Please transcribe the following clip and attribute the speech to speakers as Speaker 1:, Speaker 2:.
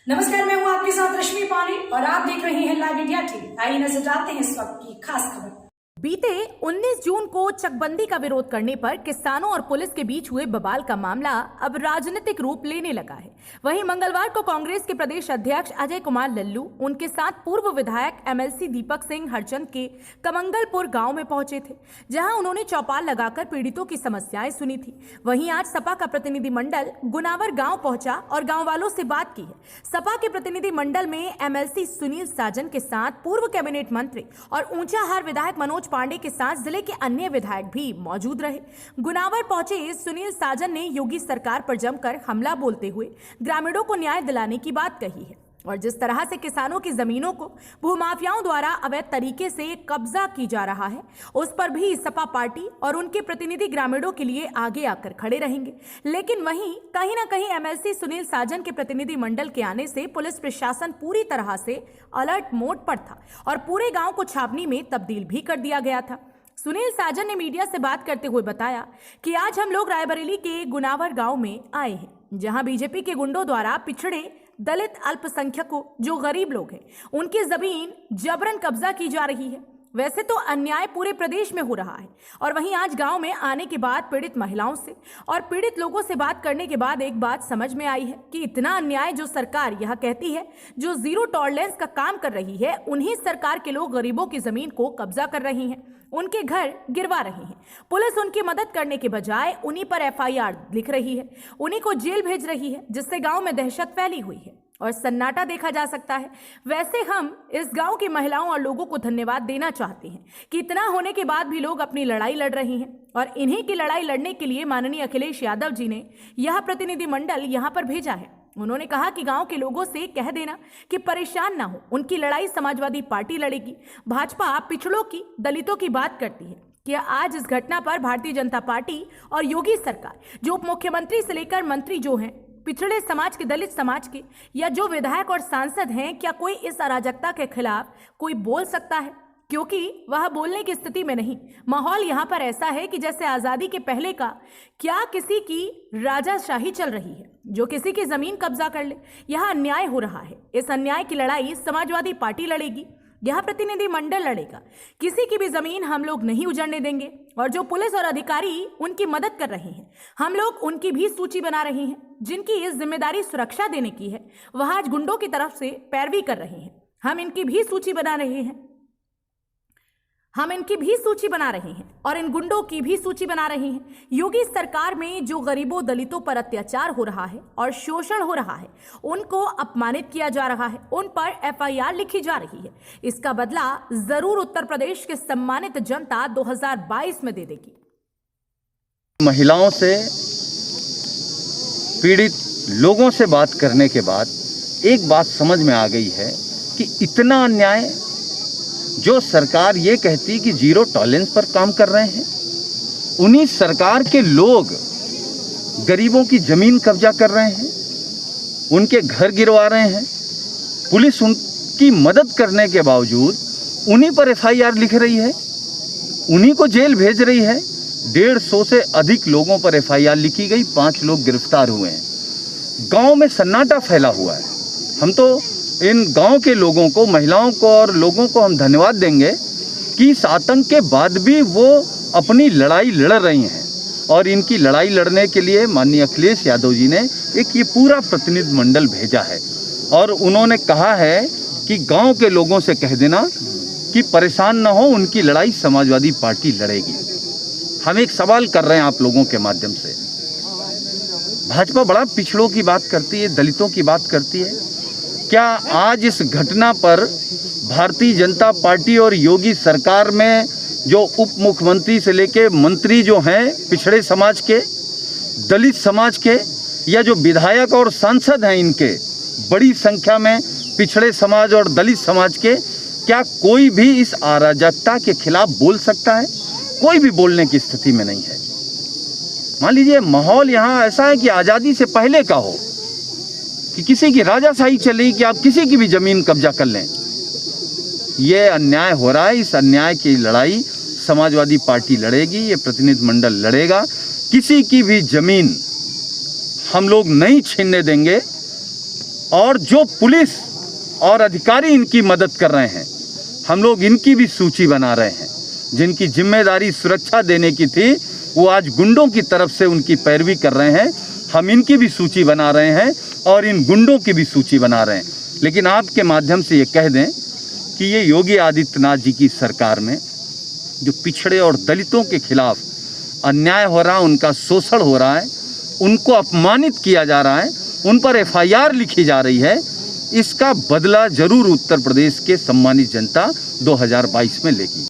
Speaker 1: नमस्कार, मैं हूं आपके साथ रश्मि पानी और आप देख रहे हैं लाइव इंडिया टीवी। आइए नजर डालते हैं इस वक्त की खास खबर।
Speaker 2: बीते 19 जून को चकबंदी का विरोध करने पर किसानों और पुलिस के बीच हुए बवाल का मामला अब राजनीतिक रूप लेने लगा है। वहीं मंगलवार को कांग्रेस के प्रदेश अध्यक्ष अजय कुमार लल्लू उनके साथ पूर्व विधायक एमएलसी दीपक सिंह हरचंद के कमंगलपुर गांव में पहुंचे थे, जहां उन्होंने चौपाल लगाकर पीड़ितों की समस्याएं सुनी थी। वहीं आज सपा का प्रतिनिधिमंडल गुनावर गांव पहुंचा और गांव वालों से बात की है। सपा के प्रतिनिधिमंडल में एमएलसी सुनील साजन के साथ पूर्व कैबिनेट मंत्री और ऊंचाहार विधायक मनोज पांडे के साथ जिले के अन्य विधायक भी मौजूद रहे। गुनावर पहुंचे सुनील साजन ने योगी सरकार पर जमकर हमला बोलते हुए ग्रामीणों को न्याय दिलाने की बात कही है और जिस तरह से किसानों की जमीनों को भूमाफियाओं द्वारा अवैध तरीके से कब्जा की जा रहा है, उस पर भी सपा पार्टी और उनके प्रतिनिधि ग्रामीणों के लिए आगे आकर खड़े रहेंगे। लेकिन वहीं कहीं ना कहीं एमएलसी सुनील साजन के प्रतिनिधि मंडल के आने से पुलिस प्रशासन पूरी तरह से अलर्ट मोड पर था और पूरे गांव को छावनी में तब्दील भी कर दिया गया था। सुनील साजन ने मीडिया से बात करते हुए बताया कि आज हम लोग रायबरेली के गुनावर गांव में आए हैं, जहां बीजेपी के गुंडों द्वारा पिछड़े दलित अल्पसंख्यकों जो गरीब लोग हैं उनकी जमीन जबरन कब्जा की जा रही है। वैसे तो अन्याय पूरे प्रदेश में हो रहा है और वहीं आज गांव में आने के बाद पीड़ित महिलाओं से और पीड़ित लोगों से बात करने के बाद एक बात समझ में आई है कि इतना अन्याय जो सरकार यह कहती है जो जीरो टॉलरेंस का काम कर रही है, उन्हीं सरकार के लोग गरीबों की जमीन को कब्जा कर रही हैं, उनके घर गिरवा रही हैं। पुलिस उनकी मदद करने के बजाय उन्हीं पर एफआईआर लिख रही है, उन्हीं को जेल भेज रही है, जिससे गांव में दहशत फैली हुई है और सन्नाटा देखा जा सकता है। वैसे हम इस गांव की महिलाओं और लोगों को धन्यवाद देना चाहते हैं कि इतना होने के बाद भी लोग अपनी लड़ाई लड़ रही हैं और इन्हीं की लड़ाई लड़ने के लिए माननीय अखिलेश यादव जी ने यह प्रतिनिधिमंडल यहां पर भेजा है। उन्होंने कहा कि गांव के लोगों से कह देना कि परेशान ना हो, उनकी लड़ाई समाजवादी पार्टी लड़ेगी। भाजपा पिछड़ों की, दलितों की बात करती है कि आज इस घटना पर भारतीय जनता पार्टी और योगी सरकार, जो उप मुख्यमंत्री से लेकर मंत्री जो हैं, पिछड़े समाज के, दलित समाज के या जो विधायक और सांसद हैं, क्या कोई इस अराजकता के खिलाफ कोई बोल सकता है? क्योंकि वह बोलने की स्थिति में नहीं। माहौल यहाँ पर ऐसा है कि जैसे आज़ादी के पहले का क्या किसी की राजाशाही चल रही है, जो किसी की जमीन कब्जा कर ले। यह अन्याय हो रहा है। इस अन्याय की लड़ाई समाजवादी पार्टी लड़ेगी, यह प्रतिनिधि मंडल लड़ेगा। किसी की भी जमीन हम लोग नहीं उजड़ने देंगे और जो पुलिस और अधिकारी उनकी मदद कर रहे हैं, हम लोग उनकी भी सूची बना रहे हैं। जिनकी इस जिम्मेदारी सुरक्षा देने की है, वह आज गुंडों की तरफ से पैरवी कर रहे हैं। हम इनकी भी सूची बना रहे हैं और इन गुंडों की भी सूची बना रहे हैं। योगी सरकार में जो गरीबों, दलितों पर अत्याचार हो रहा है और शोषण हो रहा है, उनको अपमानित किया जा रहा है, उन पर एफआईआर लिखी जा रही है, इसका बदला जरूर उत्तर प्रदेश के सम्मानित जनता 2022 में दे देगी।
Speaker 3: महिलाओं से, पीड़ित लोगों से बात करने के बाद एक बात समझ में आ गई है कि इतना अन्याय, जो सरकार ये कहती कि जीरो टॉलरेंस पर काम कर रहे हैं, उन्हीं सरकार के लोग गरीबों की जमीन कब्जा कर रहे हैं, उनके घर गिरवा रहे हैं। पुलिस उनकी मदद करने के बावजूद उन्हीं पर एफआईआर लिख रही है, उन्हीं को जेल भेज रही है। 150 से अधिक लोगों पर एफआईआर लिखी गई, 5 लोग गिरफ्तार हुए हैं। गांव में सन्नाटा फैला हुआ है। हम तो इन गांव के लोगों को, महिलाओं को और लोगों को हम धन्यवाद देंगे कि इस आतंक के बाद भी वो अपनी लड़ाई लड़ रही हैं और इनकी लड़ाई लड़ने के लिए माननीय अखिलेश यादव जी ने एक ये पूरा प्रतिनिधिमंडल भेजा है और उन्होंने कहा है कि गांव के लोगों से कह देना कि परेशान ना हो, उनकी लड़ाई समाजवादी पार्टी लड़ेगी। हम एक सवाल कर रहे हैं आप लोगों के माध्यम से। भाजपा बड़ा पिछड़ों की बात करती है, दलितों की बात करती है। क्या आज इस घटना पर भारतीय जनता पार्टी और योगी सरकार में जो उप मुख्यमंत्री से लेके मंत्री जो हैं, पिछड़े समाज के, दलित समाज के, या जो विधायक और सांसद हैं, इनके बड़ी संख्या में पिछड़े समाज और दलित समाज के, क्या कोई भी इस अराजकता के खिलाफ बोल सकता है? कोई भी बोलने की स्थिति में नहीं है। मान लीजिए माहौल यहाँ ऐसा है कि आज़ादी से पहले का हो, कि किसी की राजाशाही चल रही कि आप किसी की भी जमीन कब्जा कर लें। ये अन्याय हो रहा है। इस अन्याय की लड़ाई समाजवादी पार्टी लड़ेगी, ये प्रतिनिधिमंडल लड़ेगा। किसी की भी जमीन हम लोग नहीं छीनने देंगे। और जो पुलिस और अधिकारी इनकी मदद कर रहे हैं, हम लोग इनकी भी सूची बना रहे हैं। जिनकी जिम्मेदारी सुरक्षा देने की थी, वो आज गुंडों की तरफ से उनकी पैरवी कर रहे हैं। हम इनकी भी सूची बना रहे हैं और इन गुंडों की भी सूची बना रहे हैं। लेकिन आपके माध्यम से ये कह दें कि ये योगी आदित्यनाथ जी की सरकार में जो पिछड़े और दलितों के खिलाफ अन्याय हो रहा है, उनका शोषण हो रहा है, उनको अपमानित किया जा रहा है, उन पर FIR लिखी जा रही है, इसका बदला जरूर उत्तर प्रदेश के सम्मानित जनता 2022 में लेगी।